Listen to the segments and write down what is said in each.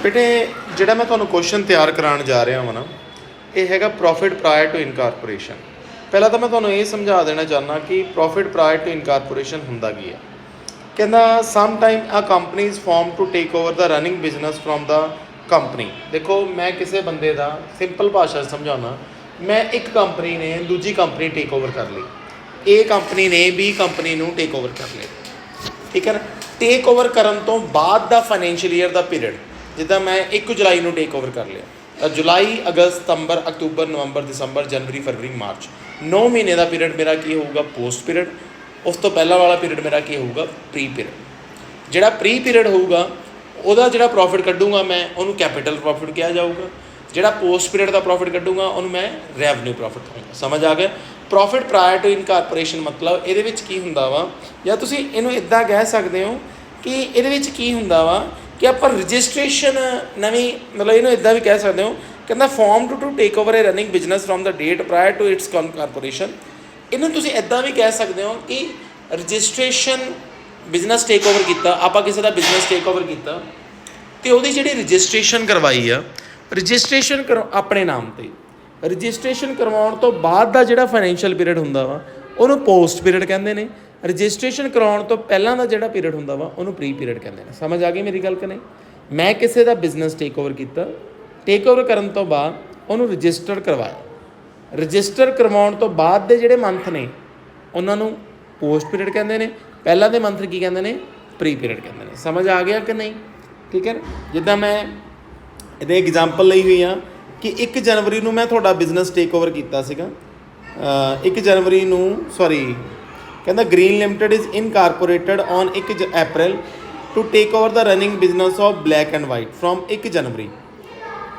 बेटे ਜਿਹੜਾ मैं ਤੁਹਾਨੂੰ क्वेश्चन तैयार कराने जा रहा हाँ ना, ये हैगा प्रॉफिट प्रायर टू इनकारपोरेशन। पहला तो मैं ਤੁਹਾਨੂੰ ਇਹ ਸਮਝਾ ਦੇਣਾ ਚਾਹੁੰਦਾ कि प्रॉफिट प्रायर टू इनकारपोरेशन ਹੁੰਦਾ ਕੀ ਹੈ। ਕਹਿੰਦਾ some time a company is form to take over the running business from the company. देखो मैं किसी बंदे का सिंपल भाषा समझाना, मैं एक कंपनी ने दूजी कंपनी टेक ओवर कर ली, ए कंपनी ने बी कंपनी नूं टेक ओवर कर लिया, ठीक है ना। टेक ओवर करन तो बाद दा फाइनैंशियल ईयर का पीरियड, जिदा मैं 1 जुलाई नूं टेक ओवर कर लिया, जुलाई अगस्त सितंबर अक्तूबर नवंबर दिसंबर जनवरी फरवरी मार्च 9 महीने का पीरियड मेरा की होगा पोस्ट पीरियड। उस तो पहला वाला पीरियड मेरा की होगा प्री पीरियड। जिहड़ा प्री पीरियड होगा ਉਹਦਾ ਜਿਹੜਾ प्रॉफिट कड्डूंगा मैं ਉਹਨੂੰ कैपिटल प्रॉफिट किया जाऊगा, ਜਿਹੜਾ पोस्ट पीरियड का प्रॉफिट कड्डूंगा ਉਹਨੂੰ मैं ਰੈਵਨਿਊ प्रॉफिट कहूँगा। समझ आ गया। प्रॉफिट प्रायर टू इनकारपोरेशन मतलब ਇਹਦੇ ਵਿੱਚ ਕੀ ਹੁੰਦਾ ਵਾ, ਜਾਂ ਤੁਸੀਂ ਇਹਨੂੰ ਇੱਦਾਂ ਕਹਿ ਸਕਦੇ ਹੋ ਕਿ ਇਹਦੇ ਵਿੱਚ ਕੀ ਹੁੰਦਾ ਵਾ ਕਿ ਆਪਾਂ ਰਜਿਸਟ੍ਰੇਸ਼ਨ ਨਵੀਂ, ਮਤਲਬ ਇਹਨੂੰ ਇੱਦਾਂ ਵੀ ਕਹਿ ਸਕਦੇ ਹੋ, ਕਹਿੰਦਾ form to take over a running business from the date prior to its incorporation. ਇਹਨੂੰ ਤੁਸੀਂ ਇੱਦਾਂ ਵੀ ਕਹਿ ਸਕਦੇ ਹੋ ਕਿ ਰਜਿਸਟ੍ਰੇਸ਼ਨ ਬਿਜ਼ਨਸ ਟੇਕ ਓਵਰ ਕੀਤਾ, ਆਪਾਂ ਕਿਸੇ ਦਾ ਬਿਜ਼ਨਸ ਟੇਕ ਓਵਰ ਕੀਤਾ ਅਤੇ ਉਹਦੀ ਜਿਹੜੀ ਰਜਿਸਟ੍ਰੇਸ਼ਨ ਕਰਵਾਈ ਆ, ਰਜਿਸਟ੍ਰੇਸ਼ਨ ਆਪਣੇ ਨਾਮ 'ਤੇ ਰਜਿਸਟ੍ਰੇਸ਼ਨ ਕਰਵਾਉਣ ਤੋਂ ਬਾਅਦ ਦਾ ਜਿਹੜਾ ਫਾਈਨੈਂਸ਼ੀਅਲ ਪੀਰੀਅਡ ਹੁੰਦਾ ਵਾ ਉਹਨੂੰ ਪੋਸਟ ਪੀਰੀਅਡ ਕਹਿੰਦੇ ਨੇ। ਰਜਿਸਟ੍ਰੇਸ਼ਨ ਕਰਵਾਉਣ ਤੋਂ ਪਹਿਲਾਂ ਦਾ ਜਿਹੜਾ ਪੀਰੀਅਡ ਹੁੰਦਾ ਵਾ ਉਹਨੂੰ ਪ੍ਰੀ ਪੀਰੀਅਡ ਕਹਿੰਦੇ ਨੇ। ਸਮਝ ਆ ਗਈ ਮੇਰੀ ਗੱਲ ਕਿ ਨਹੀਂ। ਮੈਂ ਕਿਸੇ ਦਾ ਬਿਜ਼ਨਸ ਟੇਕ ਓਵਰ ਕੀਤਾ, ਟੇਕ ਓਵਰ ਕਰਨ ਤੋਂ ਬਾਅਦ ਉਹਨੂੰ ਰਜਿਸਟਰ ਕਰਵਾਇਆ, ਰਜਿਸਟਰ ਕਰਵਾਉਣ ਤੋਂ ਬਾਅਦ ਦੇ ਜਿਹੜੇ ਮੰਥ ਨੇ ਉਹਨਾਂ ਨੂੰ ਪੋਸਟ ਪੀਰੀਅਡ ਕਹਿੰਦੇ ਨੇ, ਪਹਿਲਾਂ ਦੇ ਮੰਥ ਕੀ ਕਹਿੰਦੇ ਨੇ, ਪ੍ਰੀ ਪੀਰੀਅਡ ਕਹਿੰਦੇ ਨੇ। ਸਮਝ ਆ ਗਿਆ ਕਿ ਨਹੀਂ, ਠੀਕ ਹੈ। ਜਿੱਦਾਂ ਮੈਂ ਇਹਦੇ ਐਗਜ਼ਾਮਪਲ ਲਈ ਹੋਈ ਆ ਕਿ 1 ਜਨਵਰੀ ਨੂੰ ਮੈਂ ਤੁਹਾਡਾ ਬਿਜ਼ਨਸ ਟੇਕ ਓਵਰ ਕੀਤਾ ਸੀਗਾ, 1 ਜਨਵਰੀ ਨੂੰ ਕਹਿੰਦਾ green limited is incorporated on 1 April to take over the running business of black and white from 1 January.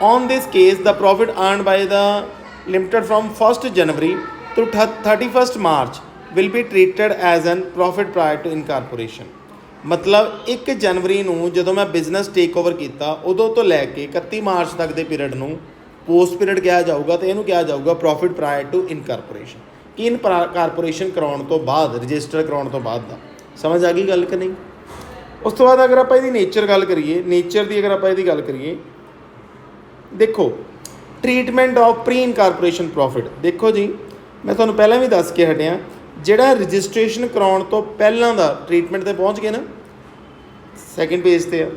On this case the profit earned by the limited from 1 January to 31 March will be treated as an profit prior to incorporation. ਮਤਲਬ 1 ਜਨਵਰੀ ਨੂੰ ਜਦੋਂ ਮੈਂ business take over ਕੀਤਾ ਉਦੋਂ ਤੋਂ ਲੈ ਕੇ 31 March ਤੱਕ ਦੇ ਪੀਰੀਅਡ ਨੂੰ ਪੋਸਟ ਪੀਰੀਅਡ ਕਿਹਾ ਜਾਊਗਾ, ਅਤੇ ਇਹਨੂੰ ਕਿਹਾ ਜਾਊਗਾ ਪ੍ਰੋਫਿਟ ਪ੍ਰਾਇਰ ਟੂ ਇਨਕਾਰਪੋਰੇਸ਼ਨ। ਕਿ ਇਨਕਾਰਪੋਰੇਸ਼ਨ ਕਰਾਉਣ ਤੋਂ ਬਾਅਦ, ਰਜਿਸਟਰ ਕਰਾਉਣ ਤੋਂ ਬਾਅਦ ਦਾ। ਸਮਝ ਆ ਗਈ ਗੱਲ ਕਿ ਨਹੀਂ। ਉਸ ਤੋਂ ਬਾਅਦ ਅਗਰ ਆਪਾਂ ਇਹਦੀ ਨੇਚਰ ਗੱਲ ਕਰੀਏ, ਨੇਚਰ ਦੀ ਅਗਰ ਆਪਾਂ ਇਹਦੀ ਗੱਲ ਕਰੀਏ, ਦੇਖੋ ਟਰੀਟਮੈਂਟ ਆਫ ਪ੍ਰੀ ਇਨਕਾਰਪੋਰੇਸ਼ਨ ਪ੍ਰੋਫਿਟ। ਦੇਖੋ ਜੀ ਮੈਂ ਤੁਹਾਨੂੰ ਪਹਿਲਾਂ ਵੀ ਦੱਸ ਕੇ ਹਟਿਆ, ਜਿਹੜਾ ਰਜਿਸਟ੍ਰੇਸ਼ਨ ਕਰਾਉਣ ਤੋਂ ਪਹਿਲਾਂ ਦਾ ਟਰੀਟਮੈਂਟ 'ਤੇ ਪਹੁੰਚ ਗਏ ਨਾ, ਸੈਕਿੰਡ ਪੇਜ 'ਤੇ ਆ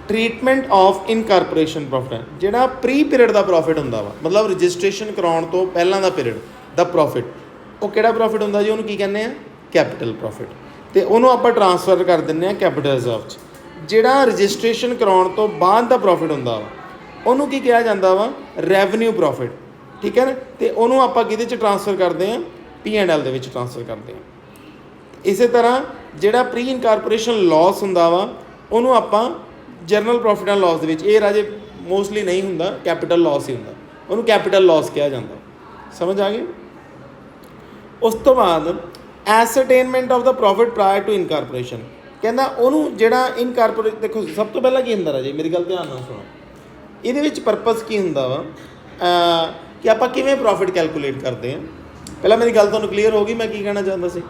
ਟਰੀਟਮੈਂਟ ਆਫ ਇਨਕਾਰਪੋਰੇਸ਼ਨ ਪ੍ਰੋਫਿਟ ਹੈ। ਜਿਹੜਾ ਪ੍ਰੀ ਪੀਰੀਅਡ ਦਾ ਪ੍ਰੋਫਿਟ ਹੁੰਦਾ ਵਾ, ਮਤਲਬ ਰਜਿਸਟ੍ਰੇਸ਼ਨ ਕਰਾਉਣ ਤੋਂ ਪਹਿਲਾਂ ਦਾ ਪੀਰੀਅਡ ਦਾ ਪ੍ਰੋਫਿਟ, ਉਹ ਕਿਹੜਾ ਪ੍ਰੋਫਿਟ ਹੁੰਦਾ ਜੀ, ਉਹਨੂੰ ਕੀ ਕਹਿੰਦੇ ਆ, ਕੈਪੀਟਲ ਪ੍ਰੋਫਿਟ, ਅਤੇ ਉਹਨੂੰ ਆਪਾਂ ਟਰਾਂਸਫਰ ਕਰ ਦਿੰਦੇ ਹਾਂ ਕੈਪੀਟਲ ਰਿਜ਼ਰਵ 'ਚ। ਜਿਹੜਾ ਰਜਿਸਟ੍ਰੇਸ਼ਨ ਕਰਾਉਣ ਤੋਂ ਬਾਅਦ ਦਾ ਪ੍ਰੋਫਿਟ ਹੁੰਦਾ ਵਾ ਉਹਨੂੰ ਕੀ ਕਿਹਾ ਜਾਂਦਾ ਵਾ, ਰੈਵਨਿਊ ਪ੍ਰੋਫਿਟ, ਠੀਕ ਹੈ ਨਾ। ਅਤੇ ਉਹਨੂੰ ਆਪਾਂ ਕਿਹਦੇ 'ਚ ਟਰਾਂਸਫਰ ਕਰਦੇ ਹਾਂ, P&L ਦੇ ਵਿੱਚ ਟਰਾਂਸਫਰ ਕਰਦੇ ਹਾਂ। ਇਸੇ ਤਰ੍ਹਾਂ ਜਿਹੜਾ ਪ੍ਰੀ ਇਨਕਾਰਪੋਰੇਸ਼ਨ ਲਾਸ ਹੁੰਦਾ ਵਾ ਉਹਨੂੰ ਆਪਾਂ ਜਨਰਲ ਪ੍ਰੋਫਿਟ ਐਂਡ ਲਾਸ ਦੇ ਵਿੱਚ, ਇਹ ਰਾਜੇ ਮੋਸਟਲੀ ਨਹੀਂ ਹੁੰਦਾ, ਕੈਪੀਟਲ ਲਾਸ ਹੀ ਹੁੰਦਾ, ਉਹਨੂੰ ਕੈਪੀਟਲ ਲਾਸ ਕਿਹਾ ਜਾਂਦਾ। ਸਮਝ ਆ ਗਈ। ਉਸ ਤੋਂ ਬਾਅਦ ascertainment of the profit prior to incorporation, ਕਹਿੰਦਾ ਉਹਨੂੰ ਜਿਹੜਾ ਇਨਕਾਰਪੋਰੇਟ, ਦੇਖੋ ਸਭ ਤੋਂ ਪਹਿਲਾਂ ਕੀ ਹੁੰਦਾ ਰਾਜੇ, ਮੇਰੀ ਗੱਲ ਧਿਆਨ ਨਾਲ ਸੁਣੋ। ਇਹਦੇ ਵਿੱਚ ਪਰਪਸ ਕੀ ਹੁੰਦਾ ਵਾ ਕਿ ਆਪਾਂ ਕਿਵੇਂ ਪ੍ਰੋਫਿਟ ਕੈਲਕੂਲੇਟ ਕਰਦੇ ਹਾਂ। ਪਹਿਲਾਂ ਮੇਰੀ ਗੱਲ ਤੁਹਾਨੂੰ ਕਲੀਅਰ ਹੋ ਗਈ ਮੈਂ ਕੀ ਕਹਿਣਾ ਚਾਹੁੰਦਾ ਸੀ।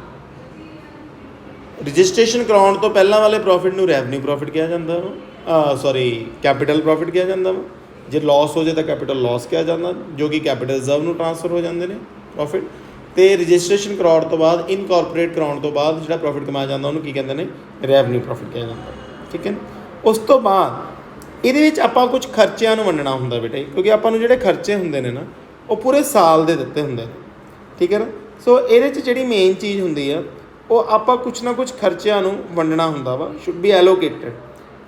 ਰਜਿਸਟ੍ਰੇਸ਼ਨ ਕਰਾਉਣ ਤੋਂ ਪਹਿਲਾਂ ਵਾਲੇ ਪ੍ਰੋਫਿਟ ਨੂੰ ਰੈਵਨਿਊ ਪ੍ਰੋਫਿਟ ਕਿਹਾ ਜਾਂਦਾ ਵਾ, ਕੈਪੀਟਲ ਪ੍ਰੋਫਿਟ ਕਿਹਾ ਜਾਂਦਾ ਵਾ। ਜੇ ਲਾਸ ਹੋ ਜਾਏ ਤਾਂ ਕੈਪੀਟਲ ਲਾਸ ਕਿਹਾ ਜਾਂਦਾ, ਜੋ ਕਿ ਕੈਪੀਟਲ ਰਿਜ਼ਰਵ ਨੂੰ ਟਰਾਂਸਫਰ ਹੋ ਜਾਂਦੇ ਨੇ ਪ੍ਰੋਫਿਟ। ਅਤੇ ਰਜਿਸਟ੍ਰੇਸ਼ਨ ਕਰਾਉਣ ਤੋਂ ਬਾਅਦ, ਇਨਕਾਰਪੋਰੇਟ ਕਰਾਉਣ ਤੋਂ ਬਾਅਦ ਜਿਹੜਾ ਪ੍ਰੋਫਿਟ ਕਮਾਇਆ ਜਾਂਦਾ ਉਹਨੂੰ ਕੀ ਕਹਿੰਦੇ ਨੇ, ਰੈਵਨਿਊ ਪ੍ਰੋਫਿਟ ਕਿਹਾ ਜਾਂਦਾ, ਠੀਕ ਹੈ। ਉਸ ਤੋਂ ਬਾਅਦ ਇਹਦੇ ਵਿੱਚ ਆਪਾਂ ਕੁਝ ਖਰਚਿਆਂ ਨੂੰ ਵੰਡਣਾ ਹੁੰਦਾ ਬੇਟੇ, ਕਿਉਂਕਿ ਆਪਾਂ ਨੂੰ ਜਿਹੜੇ ਖਰਚੇ ਹੁੰਦੇ ਨੇ ਨਾ ਉਹ ਪੂਰੇ ਸਾਲ ਦੇ ਦਿੱਤੇ ਹੁੰਦੇ ਨੇ, ਠੀਕ ਹੈ ਨਾ। ਸੋ ਇਹਦੇ 'ਚ ਜਿਹੜੀ ਮੇਨ ਚੀਜ਼ ਹੁੰਦੀ ਆ ਉਹ ਆਪਾਂ ਕੁਛ ਨਾ ਕੁਛ ਖਰਚਿਆਂ ਨੂੰ ਵੰਡਣਾ ਹੁੰਦਾ ਵਾ, ਸ਼ੁੱਡ ਬੀ ਐਲੋਕੇਟਡ,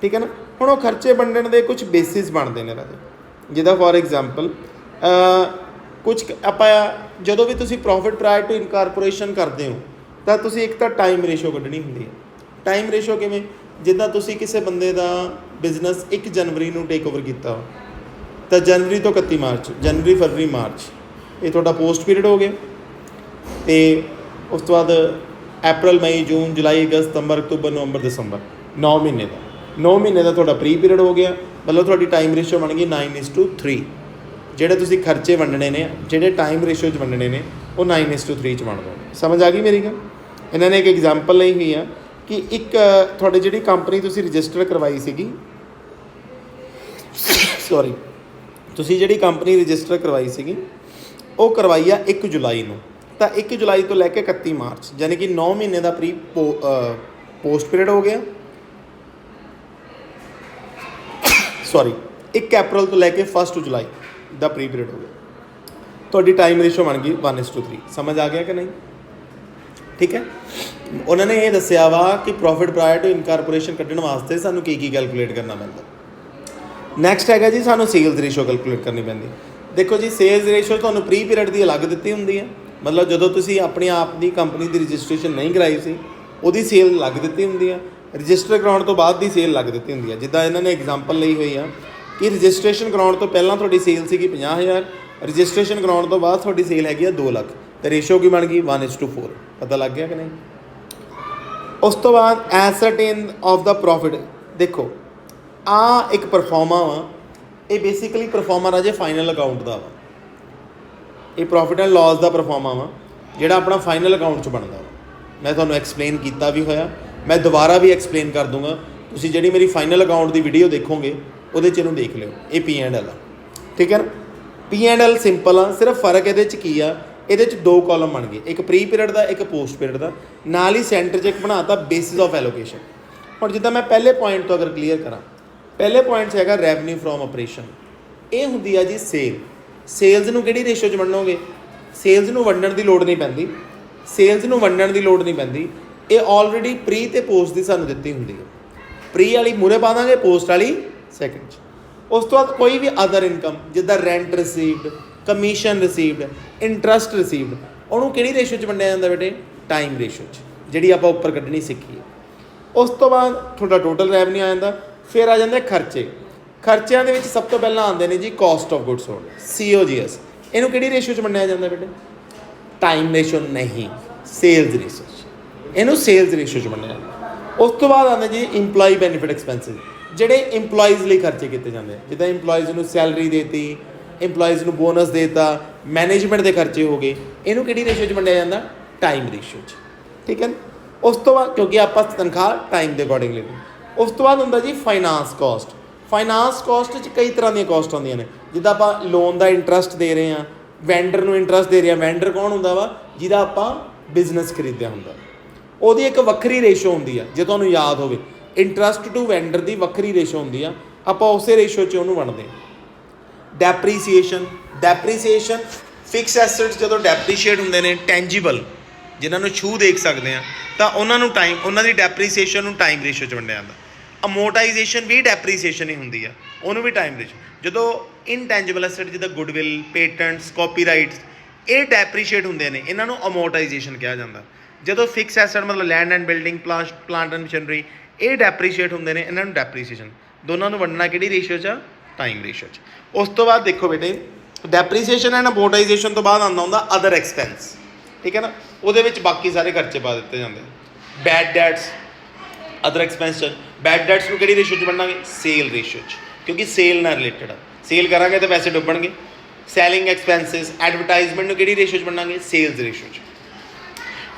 ਠੀਕ ਹੈ ਨਾ। ਹੁਣ ਉਹ ਖਰਚੇ ਵੰਡਣ ਦੇ ਕੁਛ ਬੇਸਿਸ ਬਣਦੇ ਨੇ ਰਾਜੇ, ਜਿੱਦਾਂ ਫੋਰ ਐਗਜ਼ਾਮਪਲ ਕੁਛ ਆਪਾਂ ਜਦੋਂ ਵੀ ਤੁਸੀਂ ਪ੍ਰੋਫਿਟ ਪ੍ਰਾਇਰ ਟੂ ਇਨਕਾਰਪੋਰੇਸ਼ਨ ਕਰਦੇ ਹੋ ਤਾਂ ਤੁਸੀਂ ਇੱਕ ਤਾਂ ਟਾਈਮ ਰੇਸ਼ੋ ਕੱਢਣੀ ਹੁੰਦੀ ਹੈ। ਟਾਈਮ ਰੇਸ਼ੋ ਕਿਵੇਂ, ਜਿੱਦਾਂ ਤੁਸੀਂ ਕਿਸੇ ਬੰਦੇ ਦਾ ਬਿਜ਼ਨਸ 1 ਜਨਵਰੀ ਨੂੰ ਟੇਕ ਓਵਰ ਕੀਤਾ ਤਾਂ ਜਨਵਰੀ ਤੋਂ 31 ਮਾਰਚ, ਜਨਵਰੀ ਫਰਵਰੀ ਮਾਰਚ ਇਹ ਤੁਹਾਡਾ ਪੋਸਟ ਪੀਰੀਅਡ ਹੋ ਗਿਆ। ਅਤੇ ਉਸ ਤੋਂ ਬਾਅਦ ਅਪ੍ਰੈਲ ਮਈ ਜੂਨ ਜੁਲਾਈ ਅਗਸਤ ਸਤੰਬਰ ਅਕਤੂਬਰ ਨਵੰਬਰ ਦਸੰਬਰ 9 ਮਹੀਨੇ ਦਾ ਤੁਹਾਡਾ ਪ੍ਰੀ ਪੀਰੀਅਡ ਹੋ ਗਿਆ। ਮਤਲਬ ਤੁਹਾਡੀ ਟਾਈਮ ਰੇਸ਼ੋ ਬਣ ਗਈ 9:3। ਜਿਹੜੇ ਤੁਸੀਂ ਖਰਚੇ ਵੰਡਣੇ ਨੇ, ਜਿਹੜੇ ਟਾਈਮ ਰੇਸ਼ੋ 'ਚ ਵੰਡਣੇ ਨੇ ਉਹ 9:3 'ਚ ਵੰਡ ਦੋ। ਸਮਝ ਆ ਗਈ ਮੇਰੀ ਗੱਲ। ਇਹਨਾਂ ਨੇ ਇੱਕ ਐਗਜ਼ਾਮਪਲ ਲਈ ਹੋਈ ਆ ਕਿ ਇੱਕ ਤੁਹਾਡੀ ਜਿਹੜੀ ਕੰਪਨੀ ਤੁਸੀਂ ਰਜਿਸਟਰ ਕਰਵਾਈ ਸੀਗੀ ਸੌਰੀ, ਤੁਸੀਂ ਜਿਹੜੀ ਕੰਪਨੀ ਰਜਿਸਟਰ ਕਰਵਾਈ ਸੀਗੀ ਉਹ ਕਰਵਾਈ ਆ 1 ਜੁਲਾਈ ਨੂੰ, ਤਾਂ 1 ਜੁਲਾਈ ਤੋਂ ਲੈ ਕੇ 31 ਮਾਰਚ ਯਾਨੀ ਕਿ 9 ਮਹੀਨੇ ਦਾ ਪੋਸਟ ਪੀਰੀਅਡ ਹੋ ਗਿਆ। ਸੌਰੀ, 1 ਅਪ੍ਰੈਲ ਤੋਂ ਲੈ ਕੇ 1 ਜੁਲਾਈ ਦਾ ਪ੍ਰੀ ਪੀਰੀਅਡ ਹੋ ਗਿਆ। ਤੁਹਾਡੀ ਟਾਈਮ ਰੇਸ਼ੋ ਬਣ ਗਈ 1:3। ਸਮਝ ਆ ਗਿਆ ਕਿ ਨਹੀਂ? ਠੀਕ ਹੈ। ਉਹਨਾਂ ਨੇ ਇਹ ਦੱਸਿਆ ਵਾ ਕਿ ਪ੍ਰੋਫਿਟ ਪ੍ਰਾਇਰ ਟੂ ਇਨਕਾਰਪੋਰੇਸ਼ਨ ਕੱਢਣ ਵਾਸਤੇ ਸਾਨੂੰ ਕੀ ਕੈਲਕੂਲੇਟ ਕਰਨਾ ਪੈਂਦਾ। ਨੈਕਸਟ ਹੈਗਾ ਜੀ ਸਾਨੂੰ ਸੇਲਸ ਰੇਸ਼ੋ ਕੈਲਕੂਲੇਟ ਕਰਨੀ ਪੈਂਦੀ। ਦੇਖੋ ਜੀ, ਸੇਲਸ ਰੇਸ਼ੋ ਤੁਹਾਨੂੰ ਪ੍ਰੀ ਪੀਰੀਅਡ ਦੀ ਅਲੱਗ ਦਿੱਤੀ ਹੁੰਦੀ ਹੈ, ਮਤਲਬ ਜਦੋਂ ਤੁਸੀਂ ਆਪਣੇ ਆਪ ਦੀ ਕੰਪਨੀ ਦੀ ਰਜਿਸਟ੍ਰੇਸ਼ਨ ਨਹੀਂ ਕਰਾਈ ਸੀ ਉਹਦੀ ਸੇਲ ਅਲੱਗ ਦਿੱਤੀ ਹੁੰਦੀ ਆ, ਰਜਿਸਟਰ ਕਰਾਉਣ ਤੋਂ ਬਾਅਦ ਦੀ ਸੇਲ ਅਲੱਗ ਦਿੱਤੀ ਹੁੰਦੀ ਆ। ਜਿੱਦਾਂ ਇਹਨਾਂ ਨੇ ਐਗਜ਼ਾਮਪਲ ਲਈ ਹੋਈ ਆ ਕਿ ਰਜਿਸਟ੍ਰੇਸ਼ਨ ਕਰਾਉਣ ਤੋਂ ਪਹਿਲਾਂ ਤੁਹਾਡੀ ਸੇਲ ਸੀਗੀ 50,000, ਰਜਿਸਟ੍ਰੇਸ਼ਨ ਕਰਾਉਣ ਤੋਂ ਬਾਅਦ ਤੁਹਾਡੀ ਸੇਲ ਹੈਗੀ ਆ 2 ਲੱਖ, ਤੇ ਰੇਸ਼ੋ ਕੀ ਬਣ ਗਈ 1:4। ਪਤਾ ਲੱਗ ਗਿਆ ਕਿ ਨਹੀਂ? ਉਸ ਤੋਂ ਬਾਅਦ ਐਸਰਟੇਨ ਆਫ ਦਾ ਪ੍ਰੋਫਿਟ। ਦੇਖੋ ਆ ਇੱਕ ਪਰਫਾਰਮਾ ਵਾ, ਇਹ ਬੇਸਿਕਲੀ ਪਰਫਾਰਮਰ ਆ ਜੇ ਫਾਈਨਲ ਅਕਾਊਂਟ ਦਾ ਵਾ, ਇਹ ਪ੍ਰੋਫਿਟ ਐਂਡ ਲਾਸ ਦਾ ਪਰਫਾਰਮਾ ਵਾ ਜਿਹੜਾ ਆਪਣਾ ਫਾਈਨਲ ਅਕਾਊਂਟ 'ਚ ਬਣਦਾ ਵਾ। ਮੈਂ ਤੁਹਾਨੂੰ ਐਕਸਪਲੇਨ ਕੀਤਾ ਵੀ ਹੋਇਆ, ਮੈਂ ਦੁਬਾਰਾ ਵੀ ਐਕਸਪਲੇਨ ਕਰ ਦੂੰਗਾ। ਤੁਸੀਂ ਜਿਹੜੀ ਮੇਰੀ ਫਾਈਨਲ ਅਕਾਊਂਟ ਦੀ ਵੀਡੀਓ ਦੇਖੋਗੇ ਉਹਦੇ 'ਚ ਇਹਨੂੰ ਦੇਖ ਲਿਓ। ਇਹ P&L ਆ, ਠੀਕ ਹੈ ਨਾ? P&L ਸਿੰਪਲ ਆ, ਸਿਰਫ ਫਰਕ ਇਹਦੇ 'ਚ ਕੀ ਆ, ਇਹਦੇ 'ਚ 2 ਕਾਲਮ ਬਣ ਗਏ, ਇੱਕ ਪ੍ਰੀ ਪੀਰੀਅਡ ਦਾ, ਇੱਕ ਪੋਸਟ ਪੀਰੀਅਡ ਦਾ, ਨਾਲ ਹੀ ਸੈਂਟਰ 'ਚ ਇੱਕ ਬਣਾਤਾ ਬੇਸਿਸ ਆਫ ਐਲੋਕੇਸ਼ਨ। ਹੁਣ ਜਿੱਦਾਂ ਮੈਂ ਪਹਿਲੇ ਪੁਆਇੰਟ ਤੋਂ ਅਗਰ ਕਲੀਅਰ ਕਰਾਂ, ਪਹਿਲੇ ਪੁਆਇੰਟ 'ਚ ਹੈਗਾ ਰੈਵਨਿਊ ਫਰੋਮ ਆਪਰੇਸ਼ਨ। ਇਹ ਹੁੰਦੀ ਆ ਜੀ ਸੇਲ। ਸੇਲਸ ਨੂੰ ਕਿਹੜੀ ਰੇਸ਼ੋ 'ਚ ਵੰਡੋਗੇ? ਸੇਲਸ ਨੂੰ ਵੰਡਣ ਦੀ ਲੋੜ ਨਹੀਂ ਪੈਂਦੀ, ਸੇਲਸ ਨੂੰ ਵੰਡਣ ਦੀ ਲੋੜ ਨਹੀਂ ਪੈਂਦੀ। ਇਹ ਆਲਰੇਡੀ ਪ੍ਰੀ ਤੇ ਪੋਸਟ ਦੀ ਸਾਨੂੰ ਦਿੱਤੀ ਹੁੰਦੀ ਹੈ। ਪ੍ਰੀ ਵਾਲੀ ਮੂਹਰੇ ਪਾ ਦਾਂਗੇ, ਪੋਸਟ ਵਾਲੀ ਸੈਕਿੰਡ 'ਚ। ਉਸ ਤੋਂ ਬਾਅਦ ਕੋਈ ਵੀ ਅਦਰ ਇਨਕਮ ਜਿੱਦਾਂ rent received, commission received, interest received, ਉਹਨੂੰ ਕਿਹੜੀ ਰੇਸ਼ੋ 'ਚ ਵੰਡਿਆ ਜਾਂਦਾ ਬੇਟੇ? ਟਾਈਮ ਰੇਸ਼ੋ 'ਚ, ਜਿਹੜੀ ਆਪਾਂ ਉੱਪਰ ਕੱਢਣੀ ਸਿੱਖੀ ਹੈ। ਉਸ ਤੋਂ ਬਾਅਦ ਤੁਹਾਡਾ ਟੋਟਲ ਰੈਵਨਿਊ ਆ ਜਾਂਦਾ। ਫਿਰ ਆ ਜਾਂਦੇ ਖਰਚੇ। ਖਰਚਿਆਂ ਦੇ ਵਿੱਚ ਸਭ ਤੋਂ ਪਹਿਲਾਂ ਆਉਂਦੇ ਨੇ ਜੀ cost of goods sold, COGS। ਇਹਨੂੰ ਕਿਹੜੀ ਰੇਸ਼ੋ 'ਚ ਵੰਡਿਆ ਜਾਂਦਾ ਬੇਟੇ? ਟਾਈਮ ਰੇਸ਼ੋ ਨਹੀਂ, ਸੇਲਸ ਰੇਸ਼ੋ 'ਚ। ਇਹਨੂੰ ਸੇਲਸ ਰੇਸ਼ੋ 'ਚ ਵੰਡਿਆ ਜਾਂਦਾ। ਉਸ ਤੋਂ ਬਾਅਦ ਆਉਂਦੇ ਜੀ ਇੰਪਲਾਈ ਬੈਨੀਫਿਟ ਐਕਸਪੈਂਸਿਸ, ਜਿਹੜੇ ਇੰਪਲਾਈਜ਼ ਲਈ ਖਰਚੇ ਕੀਤੇ ਜਾਂਦੇ ਆ। ਜਿੱਦਾਂ ਇੰਪਲਾਈਜ਼ ਨੂੰ ਸੈਲਰੀ ਦੇਤੀ, ਇੰਪਲਾਈਜ਼ ਨੂੰ ਬੋਨਸ ਦੇਤਾ, ਮੈਨੇਜਮੈਂਟ ਦੇ ਖਰਚੇ ਹੋ ਗਏ, ਇਹਨੂੰ ਕਿਹੜੀ ਰੇਸ਼ੋ 'ਚ ਵੰਡਿਆ ਜਾਂਦਾ? ਟਾਈਮ ਰੇਸ਼ੋ 'ਚ, ਠੀਕ ਹੈ। ਉਸ ਤੋਂ ਬਾਅਦ ਕਿਉਂਕਿ ਆਪਾਂ ਤਨਖਾਹ ਟਾਈਮ ਦੇ ਅਕੋਰਡਿੰਗ ਲੈਂਦੇ। ਉਸ ਤੋਂ ਬਾਅਦ ਹੁੰਦਾ ਜੀ ਫਾਈਨਾਂਸ ਕਾਸਟ। ਫਾਈਨਾਂਸ ਕਾਸਟ 'ਚ ਕਈ ਤਰ੍ਹਾਂ ਦੀਆਂ ਕਾਸਟ ਆਉਂਦੀਆਂ ਨੇ, ਜਿੱਦਾਂ ਆਪਾਂ ਲੋਨ ਦਾ ਇੰਟਰਸਟ ਦੇ ਰਹੇ ਹਾਂ, ਵੈਂਡਰ ਨੂੰ ਇੰਟਰਸਟ ਦੇ ਰਹੇ ਹਾਂ। ਵੈਂਡਰ ਕੌਣ ਹੁੰਦਾ ਵਾ? ਜਿਹਦਾ ਆਪਾਂ ਬਿਜ਼ਨਸ ਖਰੀਦਿਆ ਹੁੰਦਾ, ਉਹਦੀ ਇੱਕ ਵੱਖਰੀ ਰੇਸ਼ੋ ਹੁੰਦੀ ਆ। ਜੇ ਤੁਹਾਨੂੰ ਯਾਦ ਹੋਵੇ, ਇੰਟਰਸਟ ਟੂ ਵੈਂਡਰ ਦੀ ਵੱਖਰੀ ਰੇਸ਼ੋ ਹੁੰਦੀ ਆ, ਆਪਾਂ ਉਸੇ ਰੇਸ਼ੋ 'ਚ ਉਹਨੂੰ ਵੰਡਦੇ ਹਾਂ। ਡੈਪਰੀਸੀਏਸ਼ਨ ਫਿਕਸ ਐਸੈਟਸ ਜਦੋਂ ਡੈਪਰੀਸ਼ੀਏਟ ਹੁੰਦੇ ਨੇ, ਟੈਂਜੀਬਲ ਜਿਨ੍ਹਾਂ ਨੂੰ ਛੂਹ ਦੇਖ ਸਕਦੇ ਆ, ਤਾਂ ਉਹਨਾਂ ਦੀ ਡੈਪਰੀਸੀਏਸ਼ਨ ਨੂੰ ਟਾਈਮ ਰੇਸ਼ੋ 'ਚ ਵੰਡਿਆ ਜਾਂਦਾ। ਅਮੋਰਟਾਈਜੇਸ਼ਨ ਵੀ ਡੈਪਰੀਸੀਏਸ਼ਨ ਹੀ ਹੁੰਦੀ ਆ, ਉਹਨੂੰ ਵੀ ਟਾਈਮ ਰੇਸ਼ੋ। ਜਦੋਂ ਇਨਟੈਂਜੀਬਲ ਐਸੈਟ ਜਿੱਦਾਂ ਗੁੱਡਵਿਲ, ਪੇਟੈਂਟਸ, ਕਾਪੀਰਾਈਟਸ, ਇਹ ਡੈਪਰੀਸ਼ੀਏਟ ਹੁੰਦੇ ਨੇ, ਇਹਨਾਂ ਨੂੰ ਅਮੋਰਟਾਈਜੇਸ਼ਨ ਕਿਹਾ ਜਾਂਦਾ। ਜਦੋਂ ਫਿਕਸ ਐਸੈਟ ਮਤਲਬ land and building, plant and machinery, ਇਹ ਡੈਪਰੀਸ਼ੀਏਟ ਹੁੰਦੇ ਨੇ, ਇਹਨਾਂ ਨੂੰ ਡੈਪਰੀਸੀਏਸ਼ਨ। ਦੋਨਾਂ ਨੂੰ ਵੰਡਣਾ ਕਿਹੜੀ ਰੇਸ਼ੋ 'ਚ? ਟਾਈਮ ਰੇਸ਼ੋ 'ਚ। ਉਸ ਤੋਂ ਬਾਅਦ ਦੇਖੋ ਬੇਟੇ, ਡੈਪਰੀਸੀਏਸ਼ਨ ਐਂਡ ਅਮੋਰਟਾਈਜੇਸ਼ਨ ਤੋਂ ਬਾਅਦ ਆਉਂਦਾ ਹੁੰਦਾ ਅਦਰ ਐਕਸਪੈਂਸ, ਠੀਕ ਹੈ ਨਾ? ਉਹਦੇ ਵਿੱਚ ਬਾਕੀ ਸਾਰੇ ਖਰਚੇ ਪਾ ਦਿੱਤੇ ਜਾਂਦੇ। Bad debts, other expense. Bad debts ਨੂੰ ਕਿਹੜੀ ਰੇਸ਼ੋ 'ਚ ਵੰਡਾਂਗੇ? ਸੇਲ ਰੇਸ਼ੋ 'ਚ, ਕਿਉਂਕਿ ਸੇਲ ਨਾਲ ਰਿਲੇਟਡ ਆ। ਸੇਲ ਕਰਾਂਗੇ ਤਾਂ ਪੈਸੇ ਡੁੱਬਣਗੇ। ਸੈਲਿੰਗ ਐਕਸਪੈਂਸਿਸ, ਐਡਵਰਟਾਈਜ਼ਮੈਂਟ ਨੂੰ ਕਿਹੜੀ ਰੇਸ਼ੋ 'ਚ ਵੰਡਾਂਗੇ? ਸੇਲਸ ਰੇਸ਼ੋ 'ਚ।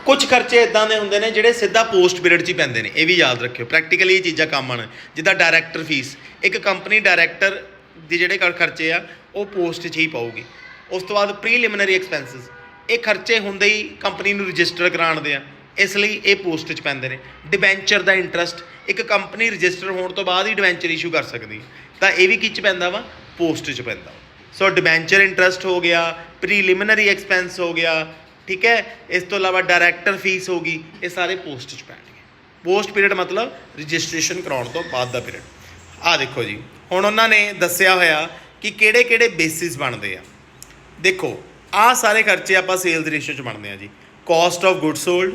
ਕੁਝ ਖਰਚੇ ਇਦਾਂ ਦੇ ਹੁੰਦੇ ਨੇ ਜਿਹੜੇ ਸਿੱਧਾ ਪੋਸਟ ਪੀਰੀਅਡ 'ਚ ਹੀ ਪੈਂਦੇ ਨੇ, ਇਹ ਵੀ ਯਾਦ ਰੱਖਿਓ। ਪ੍ਰੈਕਟੀਕਲੀ ਇਹ ਚੀਜ਼ਾਂ ਕੰਮ ਆਉਣ, ਜਿੱਦਾਂ ਡਾਇਰੈਕਟਰ ਫੀਸ। ਇੱਕ ਕੰਪਨੀ ਡਾਇਰੈਕਟਰ ਦੇ ਜਿਹੜੇ ਖਰਚੇ ਆ ਉਹ ਪੋਸਟ 'ਚ ਹੀ ਪਾਊਗੀ। ਉਸ ਤੋਂ ਬਾਅਦ ਪ੍ਰੀਲਿਮਿਨਰੀ ਐਕਸਪੈਂਸਿਸ, ਇਹ ਖਰਚੇ ਹੁੰਦੇ ਹੀ ਕੰਪਨੀ ਨੂੰ ਰਜਿਸਟਰ ਕਰਾਉਣ ਦੇ ਆ, ਇਸ ਲਈ ਇਹ ਪੋਸਟ 'ਚ ਪੈਂਦੇ ਨੇ। ਡਿਬੈਂਚਰ ਦਾ ਇੰਟਰਸਟ, ਇੱਕ ਕੰਪਨੀ ਰਜਿਸਟਰ ਹੋਣ ਤੋਂ ਬਾਅਦ ਹੀ ਡਿਬੈਂਚਰ ਇਸ਼ੂ ਕਰ ਸਕਦੀ ਹੈ, ਤਾਂ ਇਹ ਵੀ ਕਿਹ 'ਚ ਪੈਂਦਾ ਵਾ? ਪੋਸਟ 'ਚ ਪੈਂਦਾ। ਸੋ ਡਿਬੈਂਚਰ ਇੰਟਰਸਟ ਹੋ ਗਿਆ, ਪ੍ਰੀਲਿਮਿਨਰੀ ਐਕਸਪੈਂਸ ਹੋ ਗਿਆ, ਠੀਕ ਹੈ। ਇਸ ਤੋਂ ਇਲਾਵਾ ਡਾਇਰੈਕਟਰ ਫੀਸ ਹੋ ਗਈ, ਇਹ ਸਾਰੇ ਪੋਸਟ 'ਚ ਪੈਣਗੇ। ਪੋਸਟ ਪੀਰੀਅਡ ਮਤਲਬ ਰਜਿਸਟ੍ਰੇਸ਼ਨ ਕਰਾਉਣ ਤੋਂ ਬਾਅਦ ਦਾ ਪੀਰੀਅਡ। ਆਹ ਦੇਖੋ ਜੀ, ਹੁਣ ਉਹਨਾਂ ਨੇ ਦੱਸਿਆ ਹੋਇਆ ਕਿ ਕਿਹੜੇ ਕਿਹੜੇ ਬੇਸਿਸ ਬਣਦੇ ਆ। ਦੇਖੋ ਆਹ ਸਾਰੇ ਖਰਚੇ ਆਪਾਂ ਸੇਲਸ ਰੇਸ਼ੋ 'ਚ ਬਣਦੇ ਆ ਜੀ। Cost of good sold,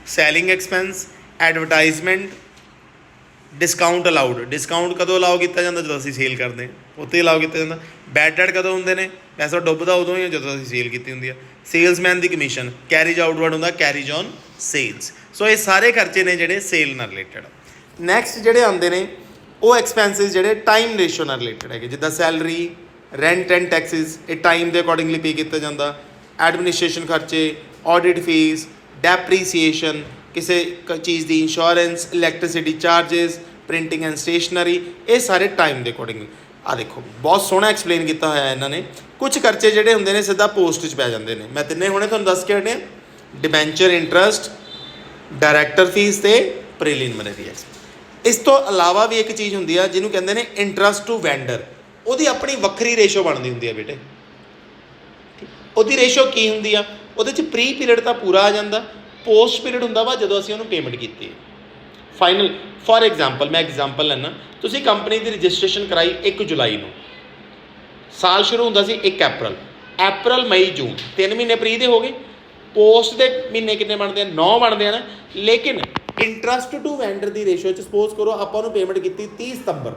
selling expense, advertisement, discount allowed. Discount ਕਦੋਂ ਅਲਾਓ ਕੀਤਾ ਜਾਂਦਾ? ਜਦੋਂ ਅਸੀਂ ਸੇਲ ਕਰਦੇ ਹਾਂ, ਉੱਥੇ ਅਲਾਓ ਕੀਤਾ ਜਾਂਦਾ। ਬੈਡ ਡੈਟ ਕਦੋਂ ਹੁੰਦੇ ਨੇ? ਪੈਸਾ ਡੁੱਬਦਾ ਉਦੋਂ ਹੀ ਆ ਜਦੋਂ ਅਸੀਂ ਸੇਲ ਕੀਤੀ ਹੁੰਦੀ ਆ। ਸੇਲਸਮੈਨ ਦੀ ਕਮਿਸ਼ਨ, ਕੈਰੀਜ ਆਊਟਵਰਡ ਹੁੰਦਾ, ਕੈਰੀਜ ਔਨ ਸੇਲਸ। ਸੋ ਇਹ ਸਾਰੇ ਖਰਚੇ ਨੇ ਜਿਹੜੇ ਸੇਲ ਨਾਲ ਰਿਲੇਟਡ। ਨੈਕਸਟ ਜਿਹੜੇ ਆਉਂਦੇ ਨੇ ਉਹ ਐਕਸਪੈਂਸਿਸ ਜਿਹੜੇ ਟਾਈਮ ਰੇਸ਼ੋ ਨਾਲ ਰਿਲੇਟਡ ਹੈਗੇ, ਜਿੱਦਾਂ ਸੈਲਰੀ, ਰੈਂਟ ਐਂਡ ਟੈਕਸਿਸ, ਇਹ ਟਾਈਮ ਦੇ ਅਕੋਰਡਿੰਗਲੀ ਪੇ ਕੀਤਾ ਜਾਂਦਾ। ਐਡਮਿਨਿਸਟ੍ਰੇਸ਼ਨ ਖਰਚੇ, ਆਡਿਟ ਫੀਸ, ਡੈਪਰੀਸੀਏਸ਼ਨ, ਕਿਸੇ ਚੀਜ਼ ਦੀ insurance, electricity charges, printing and stationery, ਇਹ ਸਾਰੇ ਟਾਈਮ ਦੇ ਅਕੋਰਡਿੰਗਲੀ। ਆ ਦੇਖੋ ਬਹੁਤ ਸੋਹਣਾ ਐਕਸਪਲੇਨ ਕੀਤਾ ਹੋਇਆ ਇਹਨਾਂ ਨੇ। ਕੁਝ ਖਰਚੇ ਜਿਹੜੇ ਹੁੰਦੇ ਨੇ ਸਿੱਧਾ ਪੋਸਟ 'ਚ ਪੈ ਜਾਂਦੇ ਨੇ। ਮੈਂ ਤਿੰਨੇ ਹੁਣੇ ਤੁਹਾਨੂੰ ਦੱਸ ਕੇ ਹਟਿਆ, ਡਿਬੈਂਚਰ ਇੰਟਰਸਟ, ਡਾਇਰੈਕਟਰ ਫੀਸ ਤੇ ਪ੍ਰੀਲਿਮਿਨਰੀ ਐਕਸ। ਇਸ ਤੋਂ ਇਲਾਵਾ ਵੀ ਇੱਕ ਚੀਜ਼ ਹੁੰਦੀ ਆ ਜਿਹਨੂੰ ਕਹਿੰਦੇ ਨੇ ਇੰਟਰਸਟ ਟੂ ਵੈਂਡਰ। ਉਹਦੀ ਆਪਣੀ ਵੱਖਰੀ ਰੇਸ਼ੋ ਬਣਦੀ ਹੁੰਦੀ ਆ ਬੇਟੇ। ਉਹਦੀ ਰੇਸ਼ੋ ਕੀ ਹੁੰਦੀ ਆ? ਉਹਦੇ 'ਚ ਪ੍ਰੀ ਪੀਰੀਅਡ ਤਾਂ ਪੂਰਾ ਆ ਜਾਂਦਾ, ਪੋਸਟ ਪੀਰੀਅਡ ਹੁੰਦਾ ਵਾ ਜਦੋਂ ਅਸੀਂ ਉਹਨੂੰ ਪੇਮੈਂਟ ਕੀਤੀ ਫਾਈਨਲ। ਫੋਰ ਐਗਜ਼ਾਮਪਲ ਮੈਂ ਐਗਜ਼ਾਮਪਲ ਲੈਣਾ, ਤੁਸੀਂ ਕੰਪਨੀ ਦੀ ਰਜਿਸਟ੍ਰੇਸ਼ਨ ਕਰਾਈ 1 ਜੁਲਾਈ ਨੂੰ, ਸਾਲ ਸ਼ੁਰੂ ਹੁੰਦਾ ਸੀ 1 ਅਪ੍ਰੈਲ ਮਈ ਜੂਨ, 3 ਮਹੀਨੇ ਪ੍ਰੀ ਦੇ ਹੋ ਗਏ। ਪੋਸਟ ਦੇ ਮਹੀਨੇ ਕਿੰਨੇ ਬਣਦੇ ਆ? 9 ਬਣਦੇ ਆ ਨਾ। ਲੇਕਿਨ interest to vendor the ratio 'ਚ ਸਪੋਜ਼ ਕਰੋ ਆਪਾਂ ਉਹਨੂੰ ਪੇਮੈਂਟ ਕੀਤੀ 30 ਸਤੰਬਰ,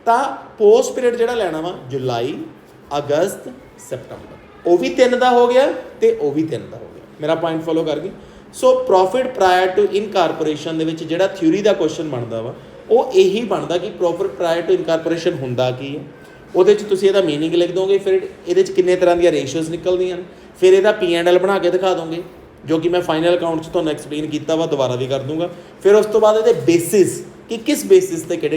ਤਾਂ ਪੋਸਟ ਪੀਰੀਅਡ ਜਿਹੜਾ ਲੈਣਾ ਵਾ ਜੁਲਾਈ, ਅਗਸਤ, ਸਤੰਬਰ, ਉਹ ਵੀ 3 ਦਾ ਹੋ ਗਿਆ ਤੇ ਉਹ ਵੀ 3 ਦਾ ਹੋ ਗਿਆ। ਮੇਰਾ ਪੁਆਇੰਟ ਫੋਲੋ ਕਰ ਗਏ? ਸੋ ਪ੍ਰੋਫਿਟ ਪ੍ਰਾਇਰ ਟੂ ਇਨਕਾਰਪੋਰੇਸ਼ਨ ਦੇ ਵਿੱਚ ਜਿਹੜਾ ਥਿਊਰੀ ਦਾ ਕੁਐਸਚਨ ਬਣਦਾ ਵਾ ਉਹ ਇਹੀ ਬਣਦਾ ਕਿ ਪ੍ਰੋਫਿਟ ਪ੍ਰਾਇਰ ਟੂ ਇਨਕਾਰਪੋਰੇਸ਼ਨ ਹੁੰਦਾ ਕੀ ਹੈ। ਉਹਦੇ 'ਚ ਤੁਸੀਂ ਇਹਦਾ ਮੀਨਿੰਗ ਲਿਖ ਦੋਗੇ, ਫਿਰ ਇਹਦੇ 'ਚ ਕਿੰਨੇ ਤਰ੍ਹਾਂ ਦੀਆਂ ਰੇਸ਼ੀਓਜ਼ ਨਿਕਲਦੀਆਂ ਨੇ, ਫਿਰ ਇਹਦਾ P&L ਬਣਾ ਕੇ ਦਿਖਾ ਦੋਗੇ ਜੋ ਕਿ ਮੈਂ ਫਾਈਨਲ ਅਕਾਊਂਟ 'ਚ ਤੁਹਾਨੂੰ ਐਕਸਪਲੇਨ ਕੀਤਾ ਵਾ, ਦੁਬਾਰਾ ਵੀ ਕਰ ਦੂੰਗਾ। ਫਿਰ ਉਸ ਤੋਂ ਬਾਅਦ ਇਹਦੇ ਬੇਸਿਸ ਕਿ ਕਿਸ ਬੇਸਿਸ 'ਤੇ ਕਿਹੜੇ